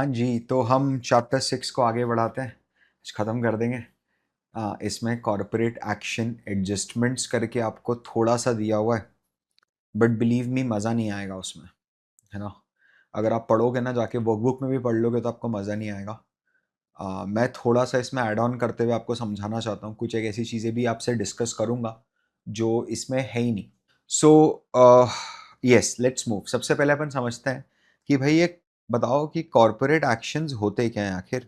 हाँ जी, तो हम चैप्टर 6 को आगे बढ़ाते हैं, ख़त्म कर देंगे। इसमें कॉर्पोरेट एक्शन एडजस्टमेंट्स करके आपको थोड़ा सा दिया हुआ है, बट बिलीव मी मज़ा नहीं आएगा उसमें, है ना। अगर आप पढ़ोगे ना, जाके वर्कबुक में भी पढ़ लोगे तो आपको मज़ा नहीं आएगा। मैं थोड़ा सा इसमें ऐड ऑन करते हुए आपको समझाना चाहता हूँ, कुछ एक ऐसी चीज़ें भी आपसे डिस्कस करूँगा जो इसमें है ही नहीं। So yes, let's move. सबसे पहले अपन समझते हैं कि भाई ये बताओ कि कॉर्पोरेट एक्शंस होते क्या हैं आखिर।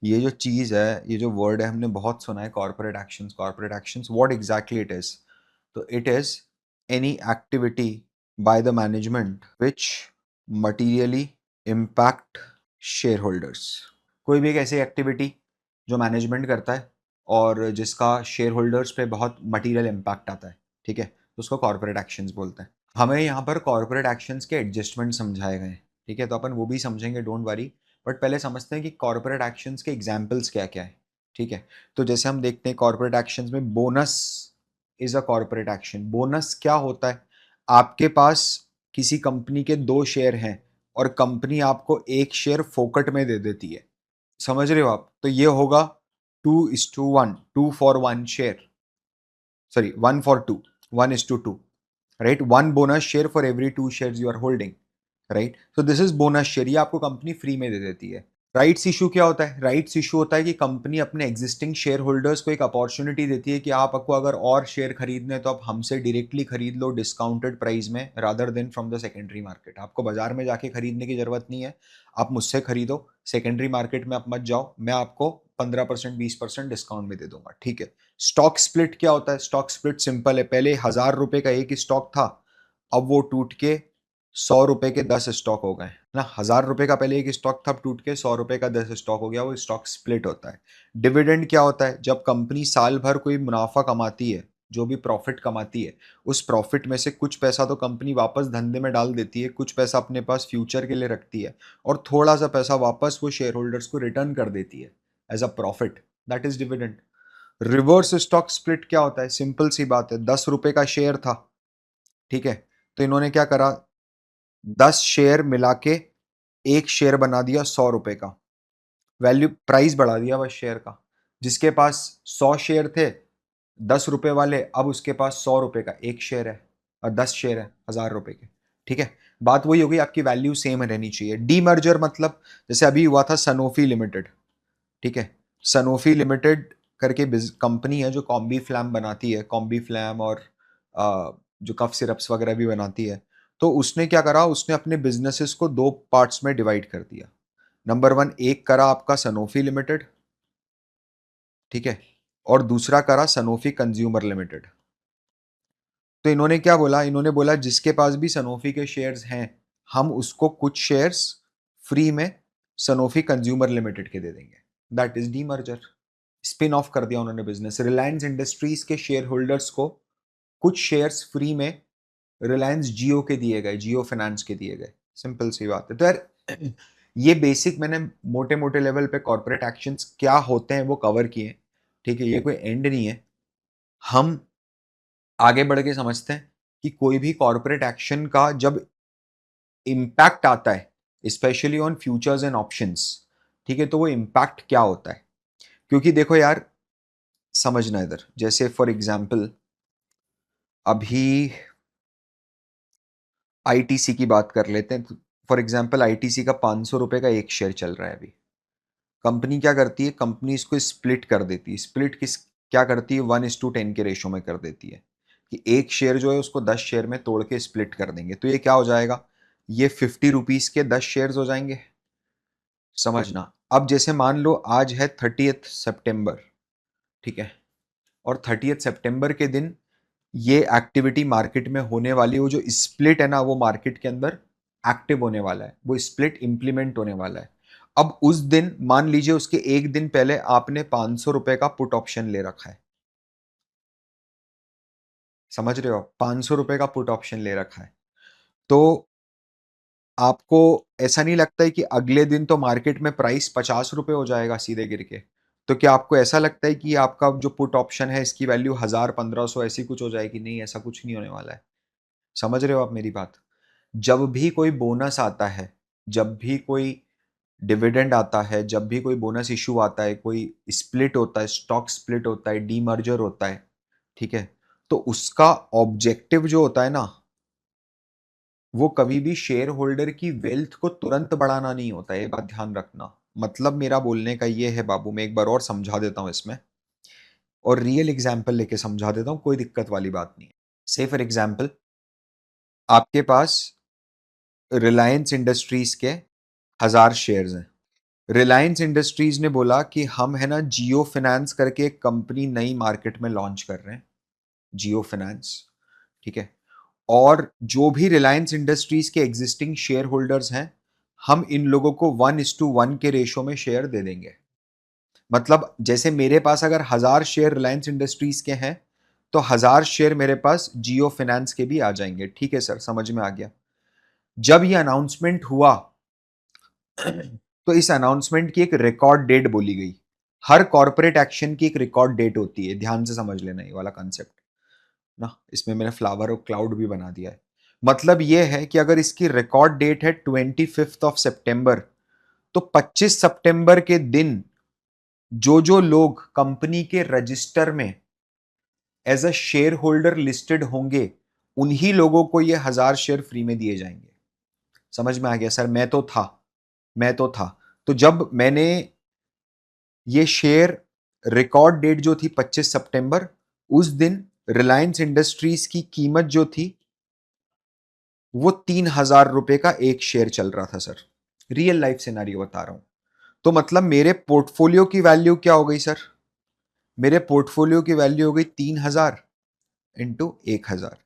ये जो चीज़ है, ये जो वर्ड है, हमने बहुत सुना है, corporate actions, corporate actions, what exactly it is. तो it is any activity by the management which materially impact shareholders. कोई भी एक ऐसी एक्टिविटी जो मैनेजमेंट करता है और जिसका शेयर होल्डर्स पे बहुत मटीरियल इम्पैक्ट आता है, ठीक है, तो उसको कॉर्पोरेट एक्शंस बोलते हैं। हमें यहाँ पर कॉर्पोरेट एक्शंस के एडजस्टमेंट समझाए गए हैं, ठीक है, तो अपन वो भी समझेंगे, डोंट वरी। बट पहले समझते हैं कि कॉर्पोरेट एक्शंस के एग्जाम्पल्स क्या क्या है, ठीक है। तो जैसे हम देखते हैं कॉर्पोरेट एक्शंस में bonus is a corporate action. Bonus क्या होता है? आपके पास किसी कंपनी के 2 शेयर हैं और कंपनी आपको 1 शेयर फोकट में दे देती है, समझ रहे हो आप? तो ये होगा 2:1, 2 for 1 share, sorry, 1 for 2, 1:2, right? One bonus share for every 2 shares you are holding, right. So this is bonus share, ये आपको कंपनी फ्री में दे देती है। राइट्स इशू क्या होता है? राइट्स इशू होता है कि कंपनी अपने एग्जिस्टिंग शेयर होल्डर्स को एक अपॉर्चुनिटी देती है कि आपको अगर और शेयर खरीदने तो आप हमसे डायरेक्टली खरीद लो डिस्काउंटेड प्राइस में, rather than from the secondary market. आपको बाजार में जाके खरीदने की जरूरत नहीं है, आप मुझसे खरीदो, सेकेंडरी मार्केट में आप मत जाओ, मैं आपको 15% 20% डिस्काउंट में दे दूंगा, ठीक है। स्टॉक स्प्लिट क्या होता है? स्टॉक स्प्लिट सिंपल है, पहले 1000 रुपए का एक स्टॉक था, अब वो टूट के 100 रुपए के 10 स्टॉक हो गए ना। 1000 रुपए का पहले एक स्टॉक था, अब टूट के 100 रुपए का 10 स्टॉक हो गया, वो स्टॉक स्प्लिट होता है। डिविडेंड क्या होता है? जब कंपनी साल भर कोई मुनाफा कमाती है, जो भी प्रॉफिट कमाती है, उस प्रॉफिट में से कुछ पैसा तो कंपनी वापस धंधे में डाल देती है, कुछ पैसा अपने पास फ्यूचर के लिए रखती है, और थोड़ा सा पैसा वापस वो शेयर होल्डर्स को रिटर्न कर देती है as a profit, that is dividend. Reverse stock split क्या होता है? सिंपल सी बात है, 10 रुपए का शेयर था, ठीक है, तो इन्होंने क्या करा, 10 शेयर मिला के एक शेयर बना दिया 100 रुपए का, वैल्यू प्राइस बढ़ा दिया बस शेयर का। जिसके पास 100 शेयर थे 10 रुपए वाले, अब उसके पास 100 रुपए का एक शेयर है और 10 शेयर है 1000 रुपए के, ठीक है। बात वही होगी, आपकी वैल्यू सेम रहनी चाहिए। डीमर्जर मतलब जैसे अभी हुआ था सनोफी लिमिटेड, ठीक है। सनोफी लिमिटेड करके कंपनी है जो कॉम्बी फ्लैम बनाती है, कॉम्बी फ्लैम और जो कफ सिरप्स वगैरह भी बनाती है। तो उसने क्या करा, उसने अपने बिजनेसेस को 2 पार्ट्स में डिवाइड कर दिया। नंबर 1 एक करा आपका सनोफी लिमिटेड, ठीक है, और दूसरा करा सनोफी कंज्यूमर लिमिटेड। तो इन्होंने क्या बोला, इन्होंने बोला जिसके पास भी सनोफी के शेयर्स हैं, हम उसको कुछ शेयर्स फ्री में सनोफी कंज्यूमर लिमिटेड के दे देंगे, that is demerger. Spin off कर दिया उन्होंने बिजनेस। रिलायंस इंडस्ट्रीज के शेयर होल्डर्स को कुछ शेयर्स फ्री में रिलायंस जियो के दिए गए, जियो फाइनेंस के दिए गए, सिंपल सी बात है। तो यार ये बेसिक मैंने मोटे मोटे लेवल पे कॉर्पोरेट एक्शंस क्या होते हैं वो कवर किए, ठीक है, ये कोई एंड नहीं है। हम आगे बढ़ के समझते हैं कि कोई भी कॉर्पोरेट एक्शन का जब इम्पैक्ट आता है specially on futures and options, ठीक है, तो वो इम्पैक्ट क्या होता है। क्योंकि देखो यार, समझना इधर, जैसे फॉर एग्जांपल अभी आईटीसी की बात कर लेते हैं। फॉर एग्जांपल आईटीसी का 500 रुपए का एक शेयर चल रहा है अभी। कंपनी क्या करती है, कंपनी इसको स्प्लिट कर देती है। स्प्लिट किस क्या करती है, 1:10 के रेशो में कर देती है, कि एक शेयर जो है उसको 10 शेयर में तोड़ के स्प्लिट कर देंगे। तो ये क्या हो जाएगा, ये 50 रुपीज के 10 शेयर हो जाएंगे, समझना। अब जैसे मान लो आज है 30 सितंबर, ठीक है, और 30 सितंबर के दिन ये एक्टिविटी मार्केट में होने वाली, वो जो स्प्लिट है ना, वो मार्केट के अंदर एक्टिव होने वाला है, वो स्प्लिट इंप्लीमेंट होने वाला है। अब उस दिन मान लीजिए उसके एक दिन पहले आपने 500 रुपए का पुट ऑप्शन ले रखा है, समझ रहे हो, 500 रुपए का पुट ऑप्शन ले रखा है। तो आपको ऐसा नहीं लगता है कि अगले दिन तो मार्केट में प्राइस 50 रुपए हो जाएगा सीधे गिर के? तो क्या आपको ऐसा लगता है कि आपका जो पुट ऑप्शन है इसकी वैल्यू 1000 1500 ऐसी कुछ हो जाएगी? नहीं, ऐसा कुछ नहीं होने वाला है। समझ रहे हो आप मेरी बात? जब भी कोई बोनस आता है, जब भी कोई डिविडेंड आता है, जब भी कोई बोनस इशू आता है, कोई स्प्लिट होता है, स्टॉक स्प्लिट होता है, डीमर्जर होता है, ठीक है, तो उसका ऑब्जेक्टिव जो होता है ना, वो कभी भी शेयर होल्डर की वेल्थ को तुरंत बढ़ाना नहीं होता है, ये बात ध्यान रखना। मतलब मेरा बोलने का ये है बाबू, मैं एक बार और समझा देता हूं इसमें, और रियल एग्जाम्पल लेके समझा देता हूं, कोई दिक्कत वाली बात नहीं है। से फॉर एग्जाम्पल, आपके पास रिलायंस इंडस्ट्रीज के 1000 शेयर्स हैं। रिलायंस इंडस्ट्रीज ने बोला कि हम है ना जियो फाइनेंस करके एक कंपनी नई मार्केट में लॉन्च कर रहे हैं, जियो फाइनेंस, ठीक है, और जो भी रिलायंस इंडस्ट्रीज के एग्जिस्टिंग शेयर होल्डर्स हैं, हम इन लोगों को 1:1 के रेशो में शेयर दे देंगे। मतलब जैसे मेरे पास अगर 1000 शेयर रिलायंस इंडस्ट्रीज के हैं, तो 1000 शेयर मेरे पास जियो फाइनेंस के भी आ जाएंगे। ठीक है सर, समझ में आ गया। जब ये अनाउंसमेंट हुआ तो इस अनाउंसमेंट की एक रिकॉर्ड डेट बोली गई। हर कॉर्पोरेट एक्शन की एक रिकॉर्ड डेट होती है, ध्यान से समझ लेना ये वाला कंसेप्ट ना। इसमें मैंने फ्लावर और क्लाउड भी बना दिया है। मतलब ये है कि अगर इसकी रिकॉर्ड डेट है 25 सितंबर, तो 25 सितंबर के दिन जो जो लोग कंपनी के रजिस्टर में as a shareholder listed होंगे, उन्हीं लोगों को ये 1000 शेयर फ्री में दिए जाएंगे। समझ में आ गया सर? मैं तो था। तो जब मैंने ये शेयर, रिकॉर्ड डेट जो थी 25 सितंबर, उस दिन रिलायंस इंडस्ट्रीज की कीमत जो थी वो 3000 रुपए का एक शेयर चल रहा था सर। रियल लाइफ सिनेरियो बता रहा हूं। तो मतलब मेरे पोर्टफोलियो की वैल्यू क्या हो गई सर? मेरे पोर्टफोलियो की वैल्यू हो गई 3000 इंटू 1000,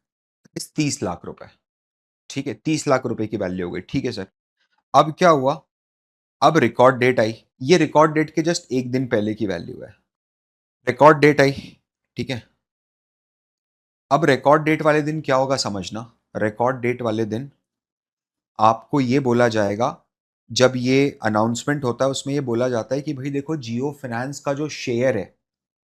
30 लाख रुपए। ठीक है, 30 लाख रुपए की वैल्यू हो गई। ठीक है सर, अब क्या हुआ? अब रिकॉर्ड डेट आई। ये रिकॉर्ड डेट के जस्ट एक दिन पहले की वैल्यू है। रिकॉर्ड डेट आई, ठीक है। अब रिकॉर्ड डेट वाले दिन क्या होगा समझना। रिकॉर्ड डेट वाले दिन आपको ये बोला जाएगा, जब ये अनाउंसमेंट होता है उसमें ये बोला जाता है कि भाई देखो, जियो फाइनेंस का जो शेयर है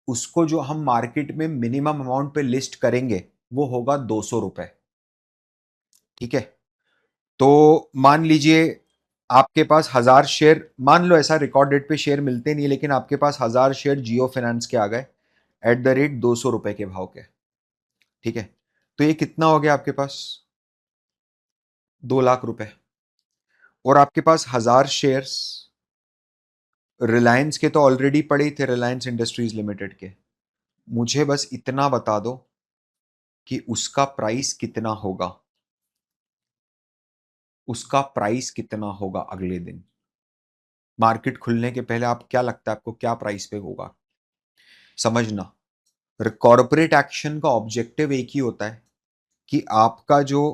उसको जो हम मार्केट में मिनिमम अमाउंट पे लिस्ट करेंगे वो होगा 200 रुपए। ठीक है, तो मान लीजिए आपके पास 1000 शेयर, मान लो ऐसा रिकॉर्ड डेट पे शेयर मिलते नहीं, लेकिन आपके पास 1000 शेयर जियो फाइनेंस के आ गए एट द रेट 200 रुपए के भाव के। ठीक है, तो ये कितना हो गया आपके पास? 2 लाख रुपए। और आपके पास 1000 शेयर्स रिलायंस के तो ऑलरेडी पड़े ही थे, रिलायंस इंडस्ट्रीज लिमिटेड के। मुझे बस इतना बता दो कि उसका प्राइस कितना होगा, उसका प्राइस कितना होगा अगले दिन मार्केट खुलने के पहले। आप क्या लगता है आपको क्या प्राइस पे होगा? समझना, कॉर्पोरेट एक्शन का ऑब्जेक्टिव एक ही होता है कि आपका जो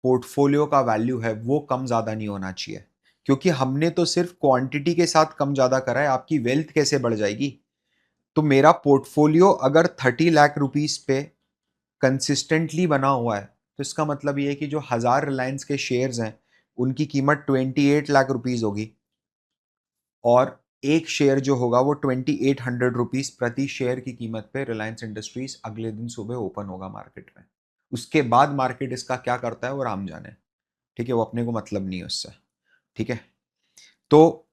पोर्टफोलियो का वैल्यू है वो कम ज्यादा नहीं होना चाहिए। क्योंकि हमने तो सिर्फ क्वांटिटी के साथ कम ज्यादा करा है, आपकी वेल्थ कैसे बढ़ जाएगी? तो मेरा पोर्टफोलियो अगर 30 लाख रुपीस पे कंसिस्टेंटली बना हुआ है, तो इसका मतलब ये है कि जो 1000 रिलायंस के शेयर्स हैं उनकी कीमत 28 लाख रुपीज होगी, और एक शेयर जो होगा वो 2800 रुपीज प्रति शेयर की कीमत पे रिलायंस इंडस्ट्रीज अगले दिन सुबह ओपन होगा मार्केट में। उसके बाद मार्केट इसका क्या करता है वो राम जाने। ठीक है, वो अपने को मतलब नहीं है उससे। ठीक है, तो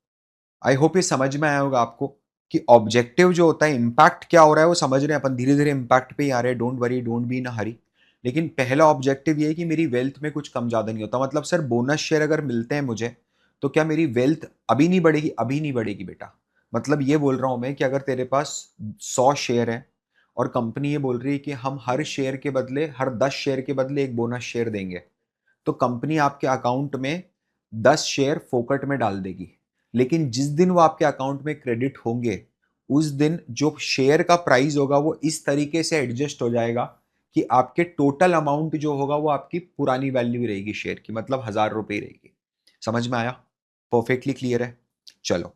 आई होप ये समझ में आया होगा आपको कि ऑब्जेक्टिव जो होता है, इंपैक्ट क्या हो रहा है वो समझ रहे हैं अपन, धीरे धीरे इंपैक्ट पे ही आ रहे हैं। Don't worry, don't be in hurry. लेकिन पहला ऑब्जेक्टिव ये है कि मेरी वेल्थ में कुछ कम ज्यादा नहीं होता। मतलब सर बोनस शेयर अगर मिलते हैं मुझे, तो क्या मेरी वेल्थ अभी नहीं बढ़ेगी? अभी नहीं बढ़ेगी बेटा। मतलब ये बोल रहा हूं मैं कि अगर तेरे पास 100 शेयर है और कंपनी ये बोल रही है कि हम हर शेयर के बदले, हर 10 शेयर के बदले एक बोनस शेयर देंगे, तो कंपनी आपके अकाउंट में 10 शेयर फोकट में डाल देगी। लेकिन जिस दिन वो आपके अकाउंट में क्रेडिट होंगे, उस दिन जो शेयर का प्राइस होगा वो इस तरीके से एडजस्ट हो जाएगा कि आपके टोटल अमाउंट जो होगा वो आपकी पुरानी वैल्यू रहेगी शेयर की, मतलब 1000 रुपए रहेगी। समझ में आया? परफेक्टली क्लियर है? चलो,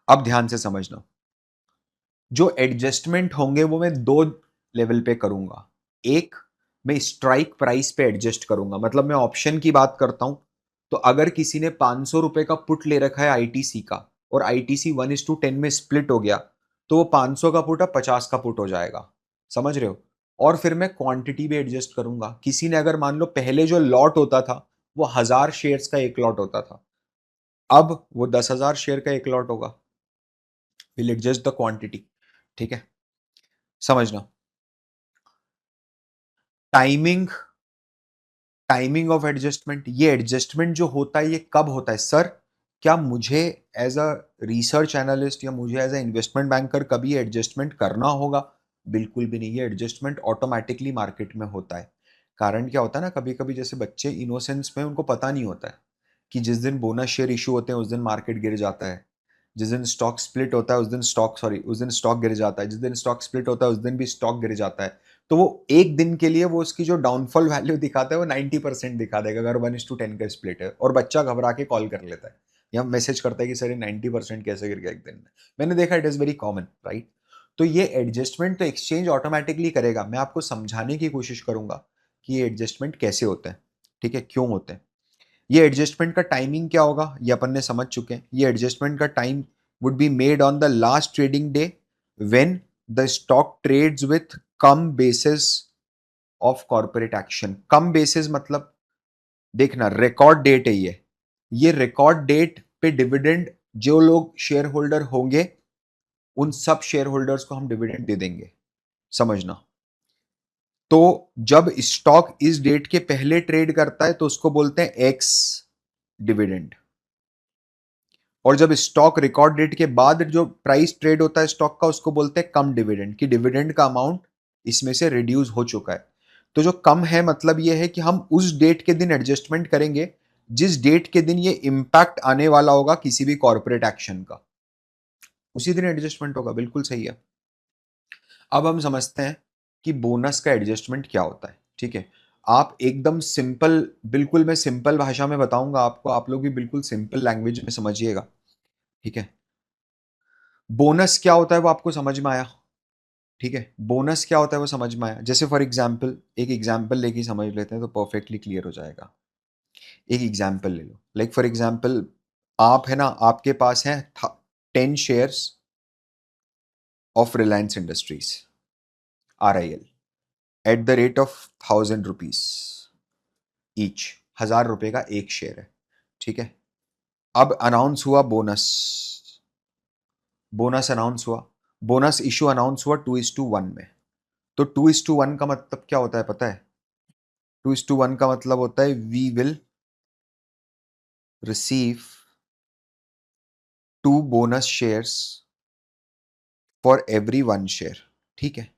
अब ध्यान से समझना। जो एडजस्टमेंट होंगे वो मैं दो लेवल पे करूंगा। एक, मैं स्ट्राइक प्राइस पे एडजस्ट करूंगा। मतलब मैं ऑप्शन की बात करता हूं, तो अगर किसी ने 500 रुपए का पुट ले रखा है आईटीसी का, और आईटीसी 1:10 में स्प्लिट हो गया, तो वो 500 का पुट अब 50 का पुट हो जाएगा। समझ रहे हो? और फिर मैं क्वांटिटी भी एडजस्ट करूंगा। किसी ने अगर मान लो पहले जो लॉट होता था वो 1000 शेयर्स का एक लॉट होता था, अब वो 10,000 शेयर का एक लॉट होगा, विल एडजस्ट द क्वांटिटी। ठीक है, समझना। टाइमिंग, टाइमिंग ऑफ एडजस्टमेंट, ये एडजस्टमेंट जो होता है ये कब होता है सर? क्या मुझे एज अ रिसर्च एनालिस्ट या मुझे एज अ इन्वेस्टमेंट बैंकर कभी एडजस्टमेंट करना होगा? बिल्कुल भी नहीं, ये एडजस्टमेंट ऑटोमेटिकली मार्केट में होता है। कारण क्या होता है ना, कभी कभी जैसे बच्चे इनोसेंस में उनको पता नहीं होता है कि जिस दिन बोनस शेयर इशू होते हैं उस दिन मार्केट गिर जाता है, जिस दिन स्टॉक स्प्लिट होता है उस दिन स्टॉक गिर जाता है, जिस दिन स्टॉक स्प्लिट होता है उस दिन भी स्टॉक गिर जाता है। तो वो एक दिन के लिए वो उसकी जो डाउनफॉल वैल्यू दिखाता है वो 90% दिखा देगा अगर 1:10 का स्प्लिट है, और बच्चा घबरा के कॉल कर लेता है या मैसेज करता है कि सर ये 90% कैसे गिर गया एक दिन में। मैंने देखा it is very common, right? तो ये एडजस्टमेंट तो एक्सचेंज ऑटोमेटिकली करेगा। मैं आपको समझाने की कोशिश करूंगा कि ये एडजस्टमेंट कैसे होते हैं, ठीक है, क्यों होते हैं। ये एडजस्टमेंट का टाइमिंग क्या होगा ये अपन ने समझ चुके हैं। ये एडजस्टमेंट का time would be made on the last trading day when the stock trades with cum basis of corporate action. Cum basis मतलब देखना, रिकॉर्ड डेट है ये रिकॉर्ड डेट पे डिविडेंड जो लोग शेयर होल्डर होंगे उन सब शेयर होल्डर्स को हम डिविडेंड दे देंगे, समझना। तो जब स्टॉक इस डेट के पहले ट्रेड करता है तो उसको बोलते हैं एक्स डिविडेंड, और जब स्टॉक रिकॉर्ड डेट के बाद जो प्राइस ट्रेड होता है स्टॉक का उसको बोलते हैं कम डिविडेंड, कि डिविडेंड का अमाउंट इसमें से रिड्यूस हो चुका है। तो जो कम है मतलब ये है कि हम उस डेट के दिन एडजस्टमेंट करेंगे जिस डेट के दिन ये इंपैक्ट आने वाला होगा किसी भी कॉर्पोरेट एक्शन का, उसी दिन एडजस्टमेंट होगा। बिल्कुल सही है। अब हम समझते हैं कि बोनस का एडजस्टमेंट क्या होता है। ठीक है, आप एकदम सिंपल, बिल्कुल मैं सिंपल भाषा में बताऊंगा आपको, आप लोग भी बिल्कुल सिंपल लैंग्वेज में समझिएगा। ठीक है, बोनस क्या होता है वो आपको समझ में आया? ठीक है, बोनस क्या होता है वो समझ में आया। जैसे फॉर एग्जाम्पल, एक एग्जाम्पल लेके समझ लेते हैं तो परफेक्टली क्लियर हो जाएगा। एक एग्जाम्पल ले लो, लाइक फॉर एग्जाम्पल आप है ना, आपके पास है 10 shares of Reliance industries, RIL, at the rate of 1,000 rupees each. 1,000 रुपए का एक शेयर है। ठीक है, अब अनाउंस हुआ बोनस, बोनस अनाउंस हुआ, बोनस इशू अनाउंस हुआ 2:1 में। तो 2:1 का मतलब क्या होता है पता है? 2:1 का मतलब होता है we will receive 2 bonus shares for every 1 share. ठीक है,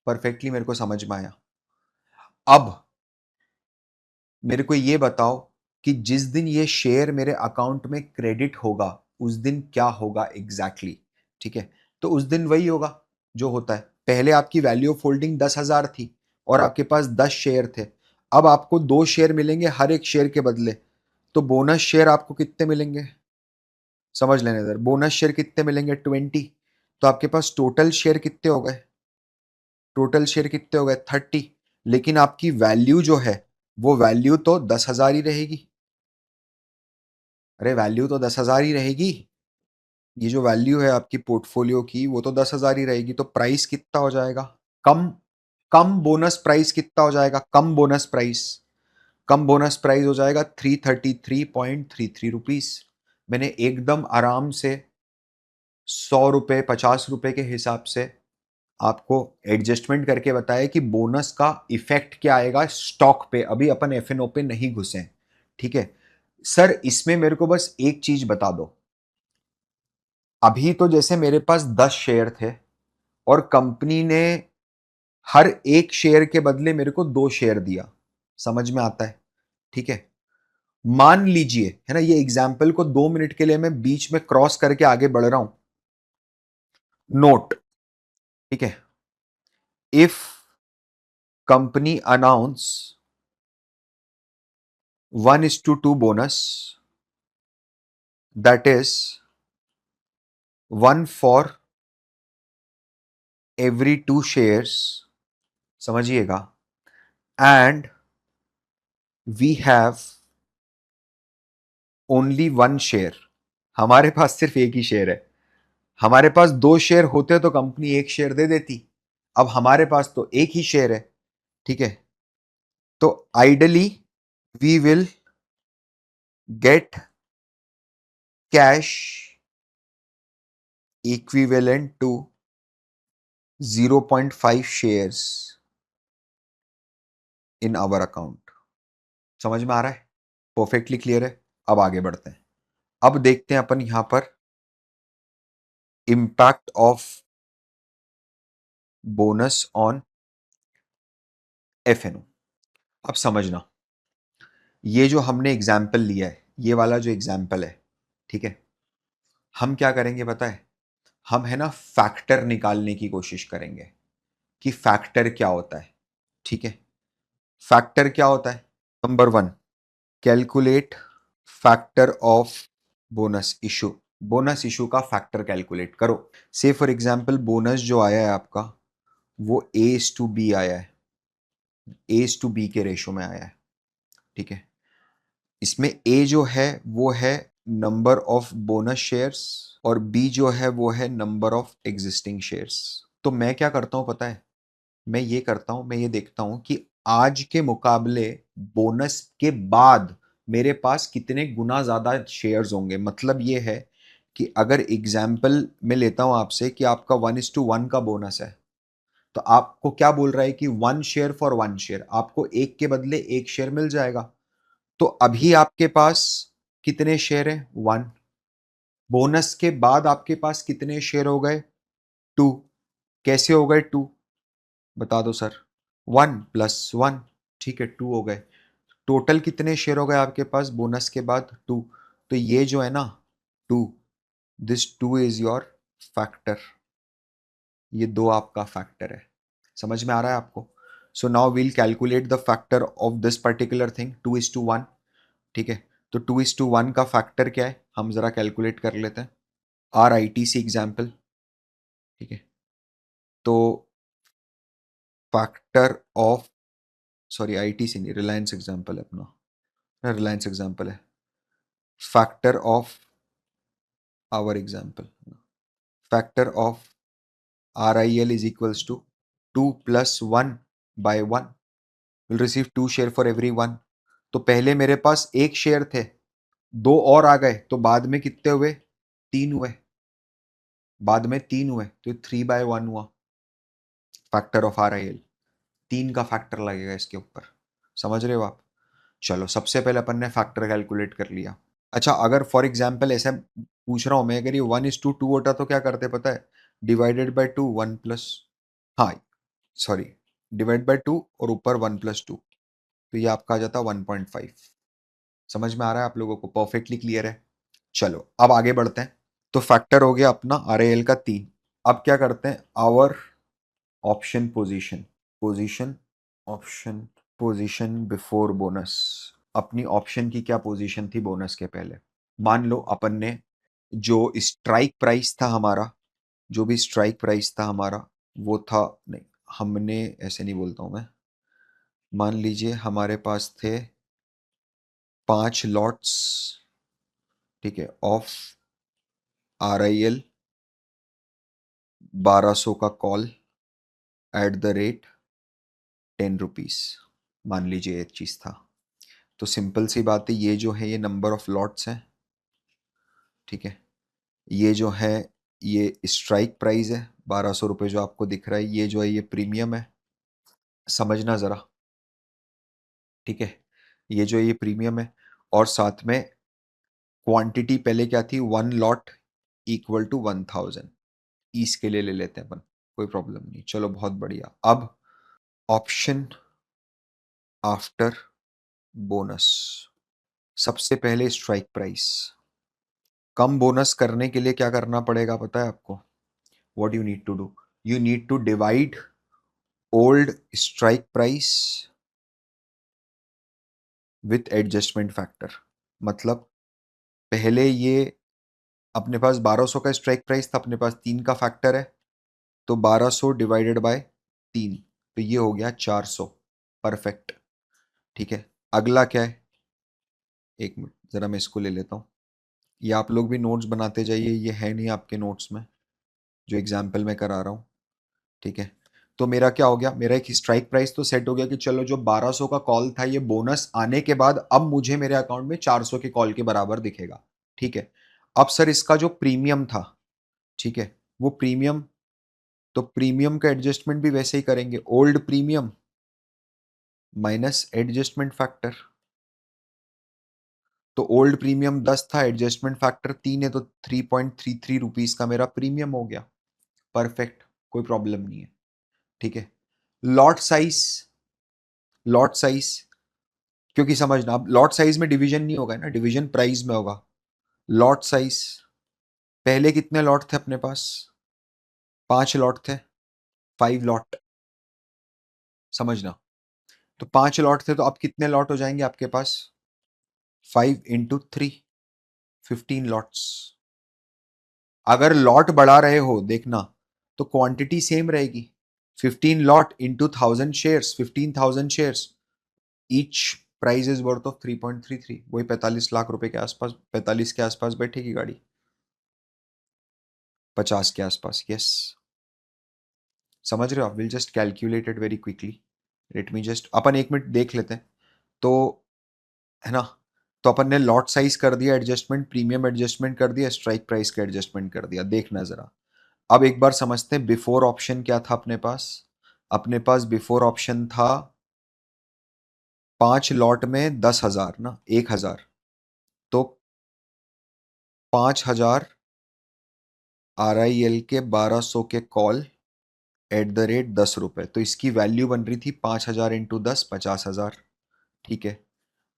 परफेक्टली मेरे को समझ में आया। अब मेरे को ये बताओ कि जिस दिन ये शेयर मेरे अकाउंट में क्रेडिट होगा उस दिन क्या होगा एग्जैक्टली exactly? ठीक है, तो उस दिन वही होगा जो होता है। पहले आपकी वैल्यू ऑफ होल्डिंग 10,000 थी और आपके पास 10 शेयर थे। अब आपको 2 शेयर मिलेंगे हर एक शेयर के बदले। तो बोनस शेयर आपको कितने मिलेंगे समझ लेने इधर, बोनस शेयर कितने मिलेंगे 20। तो आपके पास टोटल शेयर कितने हो गए, टोटल शेयर कितने हो गए 30। लेकिन आपकी वैल्यू जो है वो वैल्यू तो 10,000 ही रहेगी। अरे वैल्यू तो 10,000 ही रहेगी, ये जो वैल्यू है आपकी पोर्टफोलियो की वो तो 10,000 ही रहेगी। तो प्राइस कितना हो जाएगा, कम, कम बोनस प्राइस कितना हो जाएगा, कम बोनस प्राइस, कम बोनस प्राइस हो जाएगा 333.33 रुपीज। मैंने एकदम आराम से 100 रुपए 50 रुपए के हिसाब से आपको एडजस्टमेंट करके बताया कि बोनस का इफेक्ट क्या आएगा स्टॉक पे। अभी अपन F&O पे नहीं घुसे। ठीक है सर, इसमें मेरे को बस एक चीज बता दो। अभी तो जैसे मेरे पास 10 शेयर थे और कंपनी ने हर एक शेयर के बदले मेरे को 2 शेयर दिया, समझ में आता है? ठीक है, मान लीजिए है ना, ये एग्जाम्पल को 2 मिनट के लिए मैं बीच में क्रॉस करके आगे बढ़ रहा हूं। नोट, ठीक है, if company announce 1:2 bonus, that is 1 for every 2 shares, समझिएगा, and we have only 1 share, हमारे पास सिर्फ एक ही शेयर है। हमारे पास 2 शेयर होते तो कंपनी एक शेयर दे देती, अब हमारे पास तो एक ही शेयर है। ठीक है, तो ideally we will get cash equivalent to 0.5 shares in our account. समझ में आ रहा है? परफेक्टली क्लियर है। अब आगे बढ़ते हैं। अब देखते हैं अपन यहां पर impact of bonus on FNO. अब समझना, ये जो हमने एग्जाम्पल लिया है, ये वाला जो एग्जाम्पल है, ठीक है, हम क्या करेंगे पता है? हम है ना फैक्टर निकालने की कोशिश करेंगे कि फैक्टर क्या होता है। ठीक है, फैक्टर क्या होता है? Number one, calculate factor of bonus issue. Bonus issue का फैक्टर कैलकुलेट करो। से फॉर एग्जाम्पल बोनस जो आया है आपका, वो A/B आया है, A/B के रेशो में आया है। ठीक है, इसमें A जो है वो है नंबर ऑफ बोनस शेयर्स और B जो है वो है नंबर ऑफ एग्जिस्टिंग शेयर्स। तो मैं क्या करता हूं पता है? मैं ये करता हूं, मैं ये देखता हूं कि आज के मुकाबले बोनस के बाद मेरे पास कितने गुना ज्यादा शेयर्स होंगे। मतलब ये है कि अगर एग्जाम्पल में लेता हूं आपसे कि आपका 1:1 का बोनस है, तो आपको क्या बोल रहा है कि 1 शेयर फॉर 1 शेयर, आपको एक के बदले एक शेयर मिल जाएगा। तो अभी आपके पास कितने शेयर हैं? 1। बोनस के बाद आपके पास कितने शेयर हो गए? 2। कैसे हो गए 2? बता दो सर। 1 + 1, ठीक है, 2 हो गए। टोटल कितने शेयर हो गए आपके पास बोनस के बाद? 2। तो ये जो है ना 2, दिस 2 इज योर फैक्टर। ये 2 आपका फैक्टर है। समझ में आ रहा है आपको? So now we'll calculate the factor of this particular thing, 2:1। ठीक है, तो 2:1 का फैक्टर क्या है हम जरा कैलकुलेट कर लेते हैं। RITC example. ठीक है, तो फैक्टर ऑफ, सॉरी ITC नहीं, रिलायंस एग्जाम्पल है अपना, रिलायंस एग्जाम्पल है। Factor of our example, factor of RIL is equals to 2 + 1/1 will receive 2 share for every 1। तो पहले मेरे पास एक शेयर थे, 2 और आ गए, तो बाद में कितने हुए? 3 हुए। बाद में 3 हुए तो 3/1 हुआ फैक्टर ऑफ RIL। 3 का फैक्टर लगेगा इसके ऊपर। समझ रहे हो आप? चलो, सबसे पहले अपन ने फैक्टर कैलकुलेट कर लिया। अच्छा, अगर फॉर एग्जाम्पल ऐसा पूछ रहा हूं मैं, अगर ये 1:2 होता तो क्या करते पता है? डिवाइडेड बाय 2, 1 प्लस, हाँ सॉरी, डिवाइड बाय 2 और ऊपर 1 + 2, तो ये आपका आ जाता 1.5। समझ में आ रहा है आप लोगों को? परफेक्टली क्लियर है। चलो अब आगे बढ़ते हैं। तो फैक्टर हो गया अपना RIL का 3। अब क्या करते हैं? Our option position, position option position before bonus. अपनी ऑप्शन की क्या पोजीशन थी बोनस के पहले? मान लो अपन ने जो स्ट्राइक प्राइस था हमारा, जो भी स्ट्राइक प्राइस था हमारा वो था, नहीं, हमने ऐसे नहीं बोलता हूं मैं, मान लीजिए हमारे पास थे 5 लॉट्स, ठीक है, ऑफ RIL 1200 का call at the rate 10 rupees. मान लीजिए एक चीज था। तो सिंपल सी बात है, ये जो है ये नंबर ऑफ लॉट्स हैं। ठीक है, ये जो है ये स्ट्राइक प्राइस है 1200 रुपये जो आपको दिख रहा है, ये जो है ये प्रीमियम है। समझना ज़रा, ठीक है, ये जो है ये प्रीमियम है। और साथ में क्वांटिटी पहले क्या थी? 1 लॉट इक्वल टू 1000। ईस के लिए ले लेते हैं अपन, कोई प्रॉब्लम नहीं। चलो बहुत बढ़िया। अब ऑप्शन आफ्टर बोनस, सबसे पहले स्ट्राइक प्राइस। कम बोनस करने के लिए क्या करना पड़ेगा पता है आपको? What you need to do? You need to divide old strike price with adjustment factor. मतलब पहले ये अपने पास 1200 का स्ट्राइक प्राइस था, अपने पास 3 का फैक्टर है, तो 1200 डिवाइडेड बाय 3, तो ये हो गया 400। परफेक्ट। ठीक है, अगला क्या है? एक मिनट ज़रा मैं इसको ले लेता हूँ। ये आप लोग भी नोट्स बनाते जाइए, ये है नहीं आपके नोट्स में जो एग्जाम्पल मैं करा रहा हूँ। ठीक है, तो मेरा क्या हो गया? मेरा एक स्ट्राइक प्राइस तो सेट हो गया कि चलो जो 1200 का कॉल था ये बोनस आने के बाद अब मुझे मेरे अकाउंट में 400 के कॉल के बराबर दिखेगा। ठीक है, अब सर इसका जो प्रीमियम था, ठीक है, वो प्रीमियम, तो प्रीमियम का एडजस्टमेंट भी वैसे ही करेंगे, old premium minus adjustment factor. तो ओल्ड प्रीमियम 10 था, एडजस्टमेंट फैक्टर 3 है, तो 3.33 रुपीज का मेरा प्रीमियम हो गया। परफेक्ट, कोई प्रॉब्लम नहीं है। ठीक है। लॉट साइज, लॉट साइज, क्योंकि समझना, अब लॉट साइज में डिवीजन नहीं होगा ना, डिवीजन प्राइस में होगा। लॉट साइज, पहले कितने लॉट थे अपने पास? 5 लॉट थे, 5 लॉट, समझना। तो 5 लॉट थे, तो अब कितने लॉट हो जाएंगे आपके पास? 5 × 3, 15 लॉट्स। अगर लॉट बढ़ा रहे हो देखना, तो क्वांटिटी सेम रहेगी। 15 lot into 1000 shares, 15,000 shares, each price is worth of 3.33, वही 45 लाख रुपए के आसपास, 45 के आसपास बैठेगी गाड़ी, 50 के आसपास, यस। समझ रहे हो आप? Will just calculate it very quickly. Let me just, upon 1 minute देख लेते हैं, तो है ना। तो अपन ने लॉट साइज कर दिया एडजस्टमेंट, प्रीमियम एडजस्टमेंट कर दिया, स्ट्राइक प्राइस का एडजस्टमेंट कर दिया। देखना जरा, अब एक बार समझते हैं बिफोर ऑप्शन क्या था अपने पास। अपने पास बिफोर ऑप्शन था 5 लॉट में 10,000 ना, 1,000, तो 5,000 RIL के 1200 के कॉल @10 रुपए, तो इसकी वैल्यू बन रही थी 5,000 इंटू 10, 50,000। ठीक है।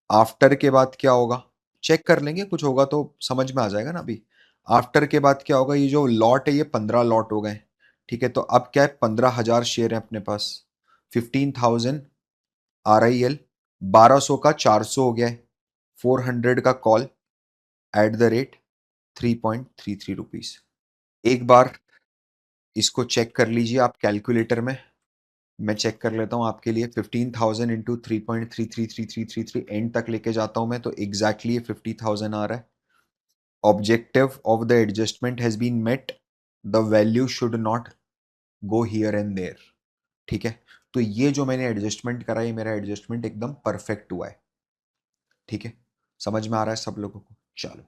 आफ्टर के बाद क्या होगा, चेक कर लेंगे, कुछ होगा तो समझ में आ जाएगा ना अभी। आफ्टर के बाद क्या होगा, ये जो लॉट है ये 15 लॉट हो गए। ठीक है, तो अब क्या है, 15,000 शेयर है अपने पास, 15,000 RIL, 1200 का 400 हो गया है, 400 का कॉल @3.33 रुपीज। एक बार इसको चेक कर लीजिए आप कैलकुलेटर में, मैं चेक कर लेता हूँ आपके लिए। 15,000 इंटू 3.333333 एंड तक लेके जाता हूँ मैं, तो एग्जैक्टली 50,000 आ रहा है। Objective of the adjustment has been met, the value should not go here and there. ठीक है, तो ये जो मैंने एडजस्टमेंट करा, ये मेरा एडजस्टमेंट एकदम परफेक्ट हुआ है। ठीक है, समझ में आ रहा है सब लोगों को? चलो,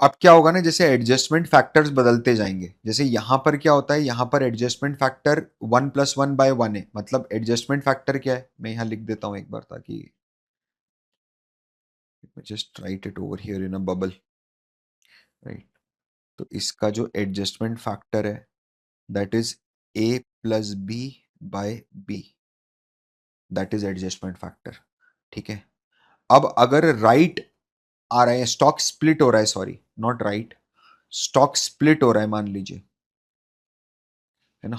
अब क्या होगा ना, जैसे एडजस्टमेंट फैक्टर्स बदलते जाएंगे, जैसे यहां पर क्या होता है, यहां पर एडजस्टमेंट फैक्टर 1+1/1 है। मतलब एडजस्टमेंट फैक्टर क्या है, मैं यहां लिख देता हूं एक बार, ताकि just right it over here in a bubble, right. तो इसका जो एडजस्टमेंट फैक्टर है, that is A+B/B, that is adjustment factor. ठीक है। अब अगर राइट आ रहा है, स्टॉक स्प्लिट हो रहा है, sorry not right, stock split हो रहा है, मान लीजिए, है ना,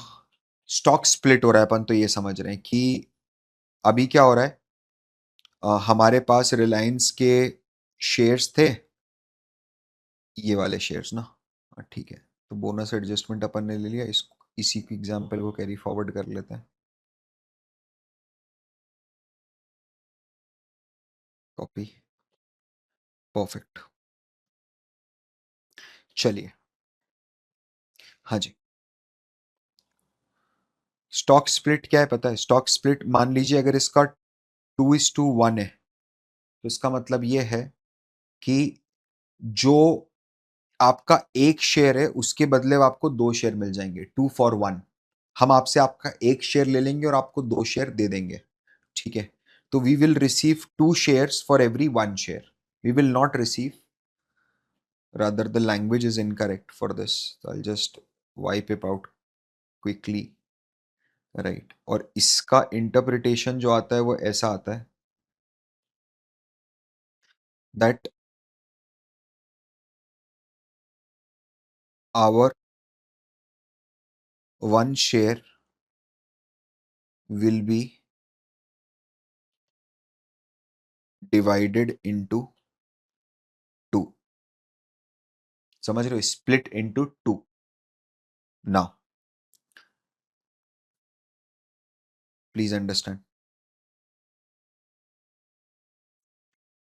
स्टॉक स्प्लिट हो रहा है, अपन तो ये समझ रहे हैं कि अभी क्या हो रहा है, हमारे पास रिलायंस के शेयर्स थे, ये वाले शेयर्स ना, ठीक है। तो बोनस एडजस्टमेंट अपन ने ले लिया, इसी की एग्जांपल को कैरी फॉरवर्ड कर लेते हैं, कॉपी, परफेक्ट। चलिए, हाँ जी, स्टॉक स्प्लिट क्या है पता है? स्टॉक स्प्लिट, मान लीजिए अगर इसका 2:1 है, तो इसका मतलब ये है कि जो आपका एक शेयर है, उसके बदले आपको 2 शेयर मिल जाएंगे, 2 for 1। हम आपसे आपका एक शेयर ले लेंगे और आपको 2 शेयर दे देंगे। ठीक है, तो we will receive 2 shares for every 1 share. We will not receive, rather the language is incorrect for this, so I'll just wipe it out quickly, right। और इसका इंटरप्रिटेशन जो आता है वो ऐसा आता है, that our 1 share will be divided into 2। समझ रहे हो? Split into 2। Now please understand,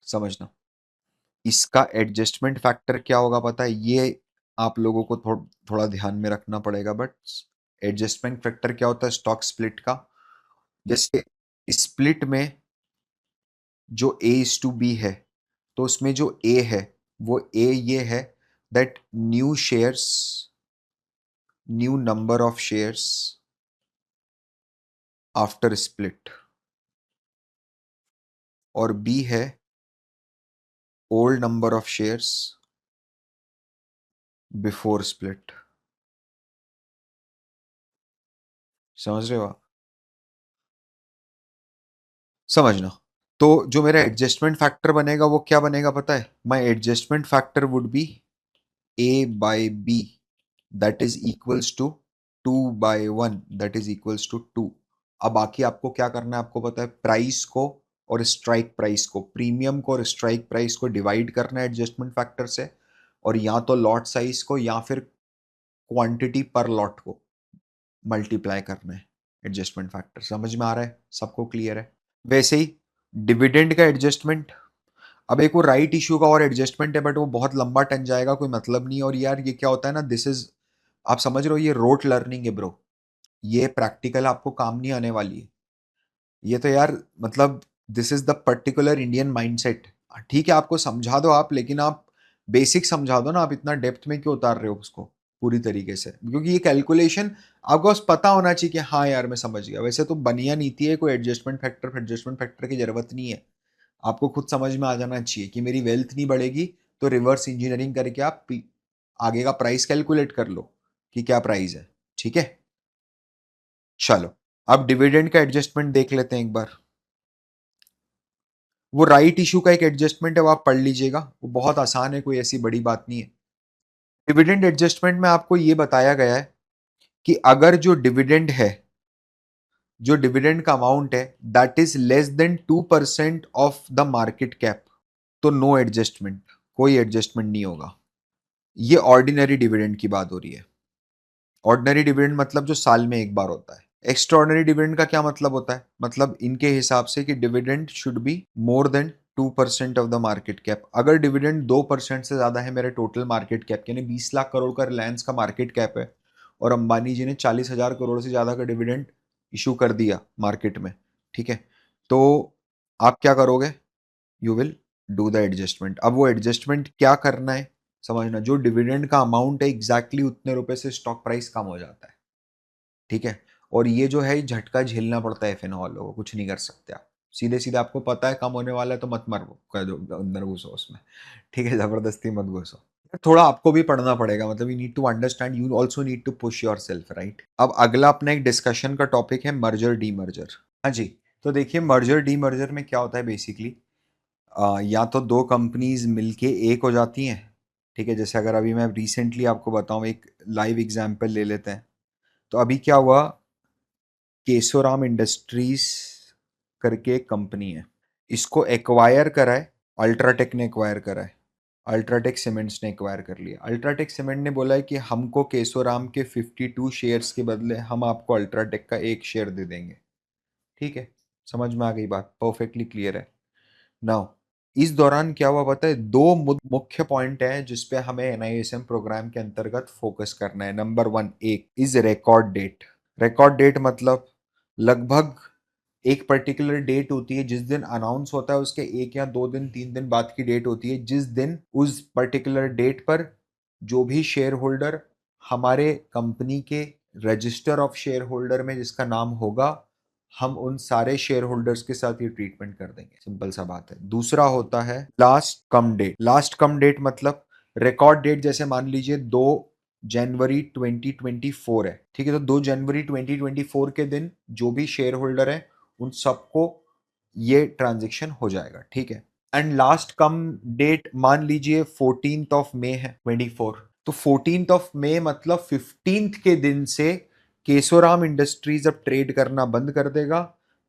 समझना। इसका एडजस्टमेंट फैक्टर क्या होगा पता है? ये आप लोगों को थोड़ा ध्यान में रखना पड़ेगा, बट एडजस्टमेंट फैक्टर क्या होता है स्टॉक स्प्लिट का? जैसे स्प्लिट में जो A/B है, तो उसमें जो A है, वो A ये है, that new number of shares after split, और बी है old number of shares before split। समझ रहे हो आप? समझना। तो जो मेरा एडजस्टमेंट फैक्टर बनेगा वो क्या बनेगा पता है? My adjustment factor would be a by b that is equals to 2 by 1 that is equals to 2। अब बाकी आपको क्या करना है आपको पता है, प्राइस को और स्ट्राइक प्राइस को, प्रीमियम को और स्ट्राइक प्राइस को डिवाइड करना है एडजस्टमेंट फैक्टर से, और या तो लॉट साइज को या फिर क्वांटिटी पर लॉट को मल्टीप्लाई करना है एडजस्टमेंट फैक्टर। समझ में आ रहा है? सबको क्लियर है? वैसे ही डिविडेंड का एडजस्टमेंट, अब एक वो राइट इशू का और एडजस्टमेंट है बट वो बहुत लंबा टन जाएगा, कोई मतलब नहीं। और यार ये क्या होता है ना, दिस इज, आप समझ रहे हो, ये रोट लर्निंग है ब्रो, ये प्रैक्टिकल आपको काम नहीं आने वाली है। ये तो यार मतलब this is the particular Indian mindset. ठीक है आपको समझा दो आप, लेकिन आप बेसिक समझा दो ना, आप इतना डेप्थ में क्यों उतार रहे हो उसको पूरी तरीके से? क्योंकि ये कैलकुलेशन आपको बस पता होना चाहिए कि हाँ यार मैं समझ गया। वैसे तो बनिया नीति है, कोई एडजस्टमेंट फैक्टर की जरूरत नहीं है। आपको खुद समझ में आ जाना चाहिए कि मेरी वेल्थ नहीं बढ़ेगी, तो रिवर्स इंजीनियरिंग करके आप आगे का प्राइस कैलकुलेट कर लो कि क्या प्राइस है। ठीक है, चलो अब डिविडेंड का एडजस्टमेंट देख लेते हैं एक बार। वो राइट इशू का एक एडजस्टमेंट है, वो आप पढ़ लीजिएगा, वो बहुत आसान है, कोई ऐसी बड़ी बात नहीं है। डिविडेंड एडजस्टमेंट में आपको ये बताया गया है कि अगर जो डिविडेंड का अमाउंट है that is less than 2% of the market cap, तो नो एडजस्टमेंट, कोई एडजस्टमेंट नहीं होगा। ये ऑर्डिनरी डिविडेंड की बात हो रही है। ऑर्डिनरी डिविडेंड मतलब जो साल में एक बार होता है। एक्स्ट्राऑर्डिनरी डिविडेंड का क्या मतलब होता है? मतलब इनके हिसाब से कि dividend should be more than 2% of the market cap. अगर डिविडेंड 2% से ज्यादा है मेरे टोटल मार्केट कैप, यानी 20 लाख करोड़ का रिलायंस का मार्केट कैप है, और अंबानी जी ने 40,000 करोड़ से ज्यादा का डिविडेंड इशू कर दिया मार्केट में, ठीक है, तो आप क्या करोगे? You will do the adjustment. अब वो एडजस्टमेंट क्या करना है समझना, जो डिविडेंड का अमाउंट है एग्जैक्टली उतने रुपए से स्टॉक प्राइस कम हो जाता है। ठीक है, और ये जो है झटका झेलना पड़ता है एफएनओ वालों को, कुछ नहीं कर सकते आप। सीधे सीधे आपको पता है कम होने वाला है तो मत मर कर दो, अंदर घुसो उसमें। ठीक है, जबरदस्ती मत घुसो। थोड़ा आपको भी पढ़ना पड़ेगा, मतलब you need to understand, you also need to push yourself, right. अब अगला अपना एक डिस्कशन का टॉपिक है मर्जर डीमर्जर। हाँ जी, तो देखिए मर्जर डीमर्जर में क्या होता है बेसिकली, या तो दो कंपनीज मिलके एक हो जाती हैं। ठीक है, जैसे अगर अभी मैं रिसेंटली आपको बताऊं, एक लाइव एग्जांपल ले लेते हैं। तो अभी क्या हुआ, केशोराम इंडस्ट्रीज करके एक कंपनी है, इसको एक्वायर करा है, अल्ट्राटेक ने एक्वायर करा है। अल्ट्राटेक सीमेंट्स ने एक्वायर कर लिया। अल्ट्राटेक सीमेंट ने बोला है कि हमको केशोराम के 52 शेयर्स के बदले हम आपको अल्ट्राटेक का एक शेयर दे देंगे। ठीक है, समझ में आ गई बात? परफेक्टली क्लियर है। नाउ इस दौरान क्या हुआ पता है, दो मुख्य पॉइंट है जिसपे हमें एनआईएसएम प्रोग्राम के अंतर्गत फोकस करना है। नंबर वन, एक is record date. Record date मतलब लगभग एक पर्टिकुलर डेट होती है जिस दिन अनाउंस होता है, उसके एक या 2 दिन 3 दिन बाद की डेट होती है, जिस दिन उस पर्टिकुलर डेट पर जो भी शेयर होल्डर हमारे कंपनी के रजिस्टर ऑफ शेयर होल्डर में जिसका नाम होगा, हम उन सारे शेयर होल्डर्स के साथ ये ट्रीटमेंट कर देंगे। सिंपल सा बात है। दूसरा होता है लास्ट कम डेट। लास्ट कम डेट मतलब रिकॉर्ड डेट जैसे मान लीजिए 2 जनवरी 2024 है, ठीक है, तो 2 जनवरी 2024 के दिन जो भी शेयर होल्डर है उन सबको ये ट्रांजेक्शन हो जाएगा। ठीक है, एंड लास्ट कम डेट मान लीजिए 14 मई है 24, तो 14 मई मतलब 15 के दिन से केशोराम इंडस्ट्रीज अब ट्रेड करना बंद कर देगा।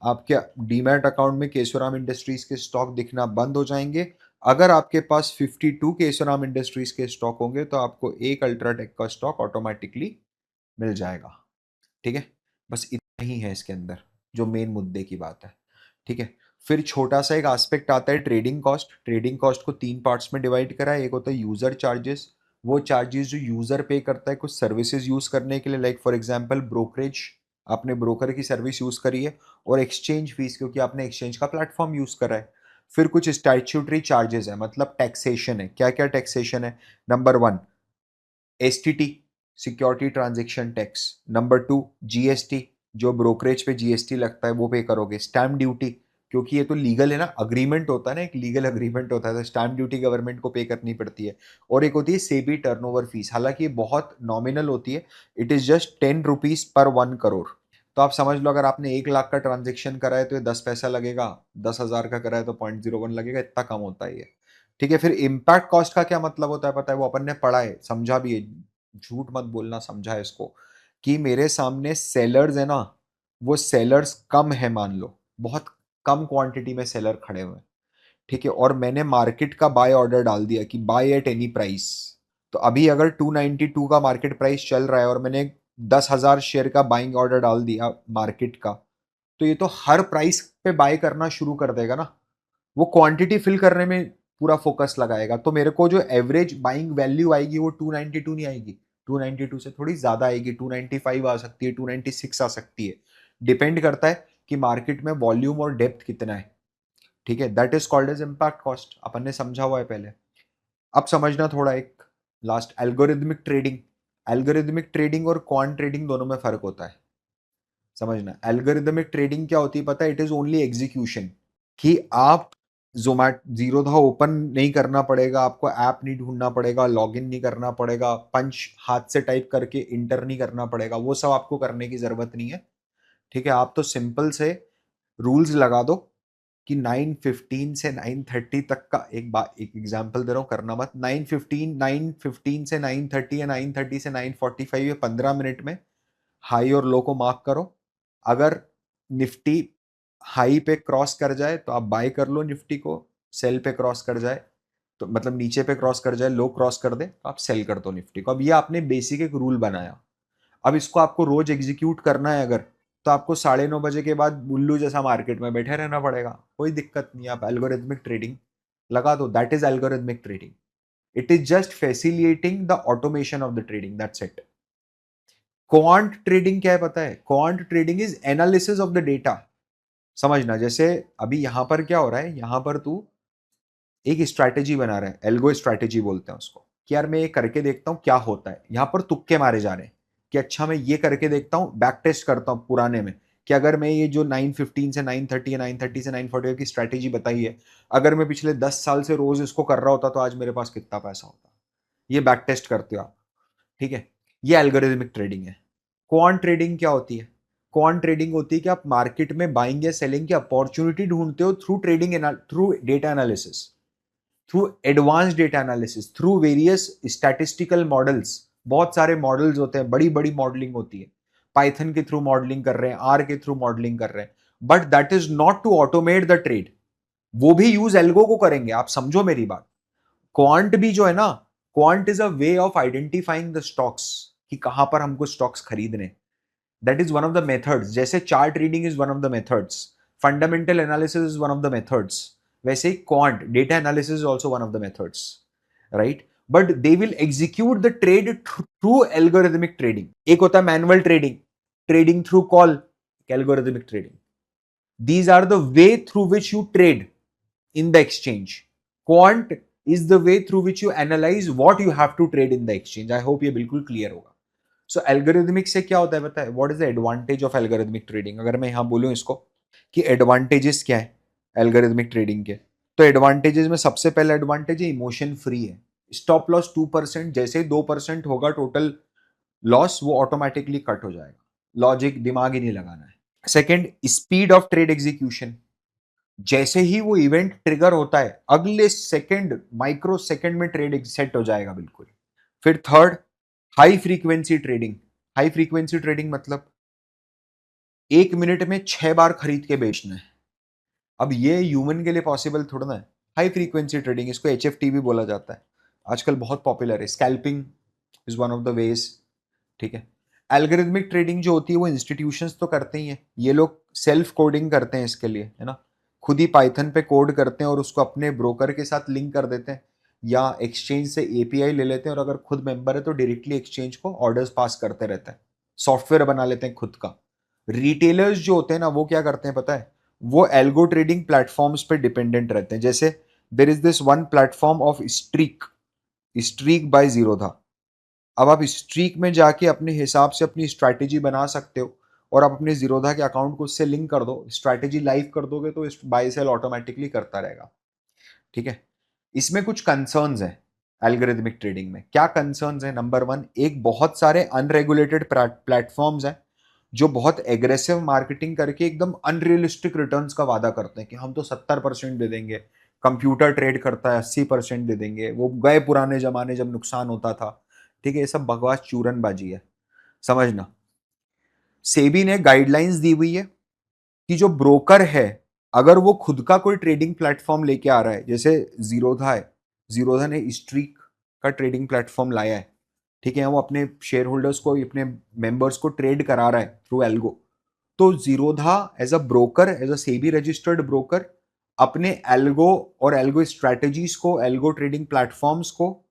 आपके डीमैट अकाउंट में केशोराम इंडस्ट्रीज के स्टॉक दिखना बंद हो जाएंगे। अगर आपके पास 52 केशोराम इंडस्ट्रीज के स्टॉक होंगे तो आपको एक अल्ट्राटेक का स्टॉक ऑटोमेटिकली मिल जाएगा। ठीक है, बस इतना ही है इसके अंदर जो मेन मुद्दे की बात है। ठीक है, फिर छोटा सा एक एस्पेक्ट आता है ट्रेडिंग कॉस्ट। ट्रेडिंग कॉस्ट को 3 पार्ट्स में डिवाइड करा है। एक होता है यूजर चार्जेस, वो चार्जेस जो यूजर पे करता है कुछ सर्विसेज यूज करने के लिए, लाइक फॉर एग्जांपल ब्रोकरेज, आपने ब्रोकर की सर्विस यूज करी है, और एक्सचेंज फीस क्योंकि आपने एक्सचेंज का प्लेटफॉर्म यूज करा है। फिर कुछ स्टैट्यूटरी चार्जेस है, मतलब टैक्सेशन है। क्या क्या टैक्सेशन है? Number one, STT security transaction tax, number 2 GST जो ब्रोकरेज पे GST लगता है वो पे करोगे, स्टैम्प ड्यूटी क्योंकि ये तो लीगल है ना, अग्रीमेंट होता है ना, एक लीगल अग्रीमेंट होता है तो स्टैम्प ड्यूटी गवर्नमेंट को पे करनी पड़ती है। और एक होती है सेबी टर्नओवर फीस, हालांकि ये बहुत नॉमिनल होती है, it is just 10 rupees per 1 crore. तो आप समझ लो अगर आपने 1 लाख का ट्रांजेक्शन करा है तो ये 10 पैसा लगेगा, 10,000 का करा है तो 0.01 लगेगा, इतना कम होता है ये। ठीक है, फिर इम्पैक्ट कॉस्ट का क्या मतलब होता है पता है, वो अपन ने पढ़ा है, समझा भी है, झूठ मत बोलना, समझा है इसको, कि मेरे सामने सेलर्स है ना, वो सेलर्स कम है, मान लो बहुत कम क्वांटिटी में सेलर खड़े हुए हैं, ठीक है, और मैंने मार्केट का बाय ऑर्डर डाल दिया कि बाय एट एनी प्राइस। तो अभी अगर 292 का मार्केट प्राइस चल रहा है और मैंने 10,000 शेयर का बाइंग ऑर्डर डाल दिया मार्केट का, तो ये तो हर प्राइस पे बाय करना शुरू कर देगा ना, वो क्वांटिटी फिल करने में पूरा फोकस लगाएगा। तो मेरे को जो एवरेज बाइंग वैल्यू आएगी वो 292 नहीं आएगी, 292 से थोड़ी ज्यादा आएगी, 295 आ सकती है, 296 आ सकती है, डिपेंड करता है कि मार्केट में वॉल्यूम और डेप्थ कितना है। ठीक है, that is called as impact cost, अपन ने समझा हुआ है पहले। अब समझना थोड़ा एक last, algorithmic trading. Algorithmic trading और क्वांट ट्रेडिंग दोनों में फर्क होता है, समझना। एल्गोरिथमिक ट्रेडिंग क्या होती है पता है, इट इज ओनली एग्जीक्यूशन, कि आप जोमैट जीरोधा ओपन नहीं करना पड़ेगा आपको, ऐप नहीं ढूंढना पड़ेगा, लॉगिन नहीं करना पड़ेगा, पंच हाथ से टाइप करके इंटर नहीं करना पड़ेगा, वो सब आपको करने की जरूरत नहीं है। ठीक है, आप तो सिंपल से रूल्स लगा दो कि 9:15 से 9:30 तक का, एक एग्जांपल दे रहा हूँ, करना मत, 9:15 से 9:30 या 9:30 से 9:45 या 15 मिनट में हाई और लो को मार्क करो। अगर निफ्टी हाई पे क्रॉस कर जाए तो आप बाय कर लो निफ्टी को, सेल पे क्रॉस कर जाए तो मतलब नीचे पे क्रॉस कर जाए, लो क्रॉस कर दे तो आप सेल कर दो निफ्टी को। अब ये आपने बेसिक एक रूल बनाया, अब इसको आपको रोज एग्जीक्यूट करना है अगर, तो आपको 9:30 बजे के बाद बुल्लू जैसा मार्केट में बैठे रहना पड़ेगा, कोई दिक्कत नहीं, आप एल्गोरिथमिक ट्रेडिंग लगा दो, that is algorithmic trading. It is just facilitating the automation of the trading, that's it. Quant trading क्या है पता है, quant trading is analysis of the data. समझना, जैसे अभी यहां पर क्या हो रहा है, यहां पर तू एक स्ट्रैटेजी बना रहा है, एल्गो स्ट्रैटेजी बोलते हैं उसको, कि यार मैं ये करके देखता हूँ क्या होता है, यहाँ पर तुक्के मारे जा रहे हैं कि अच्छा मैं ये करके देखता हूँ, बैक टेस्ट करता हूँ पुराने में, कि अगर मैं ये जो 9:15 से 9:30 या 9:30 से 9:45 की स्ट्रैटेजी बताई है, अगर मैं पिछले 10 साल से रोज इसको कर रहा होता तो आज मेरे पास कितना पैसा होता, ये बैक टेस्ट करते हो आप। ठीक है, ये एल्गोरिथमिक ट्रेडिंग है। क्वांट ट्रेडिंग क्या होती है, क्वांट ट्रेडिंग होती है कि आप मार्केट में बाइंग या सेलिंग की अपॉर्चुनिटी ढूंढते हो through trading, through data analysis, through advance data analysis, through various statistical models. बहुत सारे मॉडल्स होते हैं, बड़ी बड़ी मॉडलिंग होती है, पाइथन के थ्रू मॉडलिंग कर रहे हैं, आर के थ्रू मॉडलिंग कर रहे हैं, but that is not to automate the trade, वो भी यूज एल्गो को करेंगे, आप समझो मेरी बात। क्वांट भी जो है ना, quant is a way of identifying the stocks, कि कहां पर हमको स्टॉक्स खरीदने, that is one of the methods. जैसे chart reading is one of the methods, fundamental analysis is one of the methods, वैसे ही quant data analysis is also one of the methods, right. But they will execute the trade through algorithmic trading. एक होता है manual trading, trading through call, algorithmic trading, these are the way through which you trade in the exchange. Quant is the way through which you analyze what you have to trade in the exchange. I hope ये बिल्कुल clear होगा। सो algorithmic से क्या होता है पता है, what is the advantage of algorithmic trading, अगर मैं यहां बोलूं इसको कि एडवांटेजेस क्या है एल्गोरिथमिक ट्रेडिंग के, तो एडवांटेजेस में सबसे पहला एडवांटेज है इमोशन फ्री है, स्टॉप लॉस 2%, जैसे 2% होगा टोटल लॉस वो ऑटोमेटिकली कट हो जाएगा, लॉजिक दिमाग ही नहीं लगाना है। Second, speed of trade execution, जैसे ही वो इवेंट ट्रिगर होता है अगले सेकंड माइक्रो सेकंड में ट्रेड सेट हो जाएगा बिल्कुल। फिर third, high frequency trading. High frequency trading मतलब 1 मिनट में 6 बार खरीद के बेचना है, अब ये ह्यूमन के लिए पॉसिबल थोड़ा ना है। हाई फ्रीक्वेंसी ट्रेडिंग, इसको HFT भी बोला जाता है, आजकल बहुत पॉपुलर है। Scalping is one of the ways. ठीक है, एल्गोरिथमिक ट्रेडिंग जो होती है वो इंस्टीट्यूशंस तो करते ही हैं, ये लोग सेल्फ कोडिंग करते हैं इसके लिए, है ना, खुद ही पाइथन पे कोड करते हैं और उसको अपने ब्रोकर के साथ लिंक कर देते हैं, या एक्सचेंज से API ले लेते हैं और अगर खुद मेंबर है तो डायरेक्टली एक्सचेंज को ऑर्डर्स पास करते रहते हैं, सॉफ्टवेयर बना लेते हैं खुद का। रिटेलर्स जो होते हैं ना वो क्या करते हैं पता है, वो एल्गो ट्रेडिंग प्लेटफॉर्म्स पे डिपेंडेंट रहते हैं। जैसे there is this one platform of Streak, Streak by Zerodha, अब आप स्ट्रीक में जाके अपने हिसाब से अपनी स्ट्रैटेजी बना सकते हो और आप अपने जीरोधा के अकाउंट को उससे लिंक कर दो, स्ट्रैटेजी लाइव कर दोगे तो बाय सेल ऑटोमेटिकली करता रहेगा। ठीक है। इसमें कुछ कंसर्न्स हैं एल्गोरिथमिक ट्रेडिंग में। क्या कंसर्न्स हैं? नंबर वन, एक बहुत सारे अनरेगुलेटेड प्लेटफॉर्म्स हैं जो बहुत एग्रेसिव मार्केटिंग करके एकदम अनरियलिस्टिक रिटर्न्स का वादा करते हैं कि हम तो 70% दे देंगे, कंप्यूटर ट्रेड करता है 80% दे देंगे, वो गए पुराने जमाने जब नुकसान होता था। ठीक है, ये सब बकवास चूरनबाजी है, समझना। सेबी ने गाइडलाइंस दी हुई है कि जो ब्रोकर है, अगर वो खुद का कोई ट्रेडिंग प्लेटफॉर्म लेके आ रहा है, जैसे जीरोधा है, जीरोधा ने स्ट्रीक का ट्रेडिंग प्लेटफॉर्म लाया है, ठीक है, वो अपने शेयर होल्डर्स को, अपने मेंबर्स को ट्रेड करा रहा है थ्रू एल्गो, तो Zerodha as a broker, as a SEBI registered broker, अपने एल्गो और एल्गो स्ट्रैटेजीज को, एल्गो ट्रेडिंग प्लेटफॉर्म्स को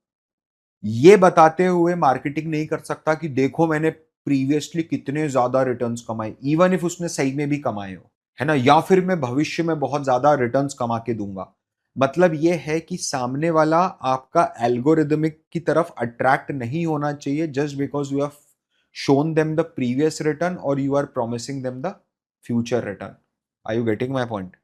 ये बताते हुए मार्केटिंग नहीं कर सकता कि देखो मैंने प्रीवियसली कितने ज्यादा रिटर्न्स कमाए, इवन इफ उसने सही में भी कमाए हो, है ना, या फिर मैं भविष्य में बहुत ज्यादा रिटर्न्स कमा के दूंगा। मतलब ये है कि सामने वाला आपका एल्गोरिदमिक की तरफ अट्रैक्ट नहीं होना चाहिए just because you have shown them the previous return और you are promising them the future return. Are you getting my point?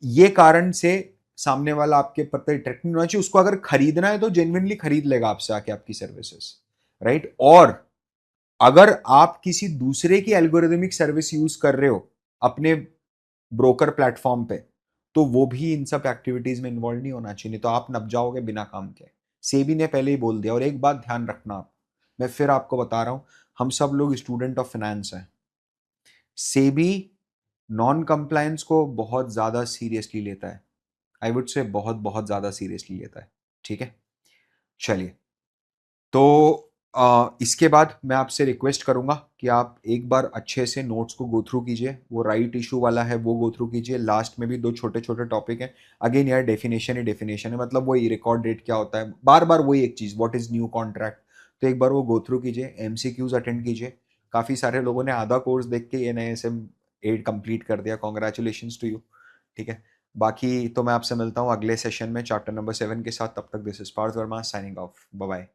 ये कारण से सामने वाला आपके प्रति अट्रैक्ट नहीं होना चाहिए। उसको अगर खरीदना है तो जेन्युइनली खरीद लेगा आपसे आके आपकी सर्विसेज, राइट। और अगर आप किसी दूसरे की एल्गोरिदमिक सर्विस यूज कर रहे हो अपने ब्रोकर प्लेटफॉर्म पे, तो वो भी इन सब एक्टिविटीज में इन्वॉल्व नहीं होना चाहिए, नहीं तो आप नप जाओगे बिना काम के। सेबी ने पहले ही बोल दिया। और एक बात ध्यान रखना आप, मैं फिर आपको बता रहा हूं, हम सब लोग स्टूडेंट ऑफ फाइनेंस हैं। सेबी नॉन कंप्लायंस को बहुत ज्यादा सीरियसली लेता है, आई वुड से बहुत बहुत ज्यादा सीरियसली लेता है। ठीक है, चलिए। तो इसके बाद मैं आपसे रिक्वेस्ट करूंगा कि आप एक बार अच्छे से नोट्स को गो थ्रू कीजिए, वो राइट इशू वाला है वो गो थ्रू कीजिए, लास्ट में भी दो छोटे छोटे टॉपिक हैं। अगेन यार डेफिनेशन ही डेफिनेशन है, मतलब वही रिकॉर्ड डेट क्या होता है, बार बार वही एक चीज़, व्हाट इज़ न्यू कॉन्ट्रैक्ट। तो एक बार वो गो थ्रू कीजिए, एमसीक्यूज अटेंड कीजिए। काफ़ी सारे लोगों ने आधा कोर्स देख के NISM 8 कंप्लीट कर दिया, कॉन्ग्रेचुलेशन टू यू। ठीक है, बाकी तो मैं आपसे मिलता हूँ अगले सेशन में चैप्टर नंबर 7 के साथ। तब तक this is Parth Verma signing off, bye bye.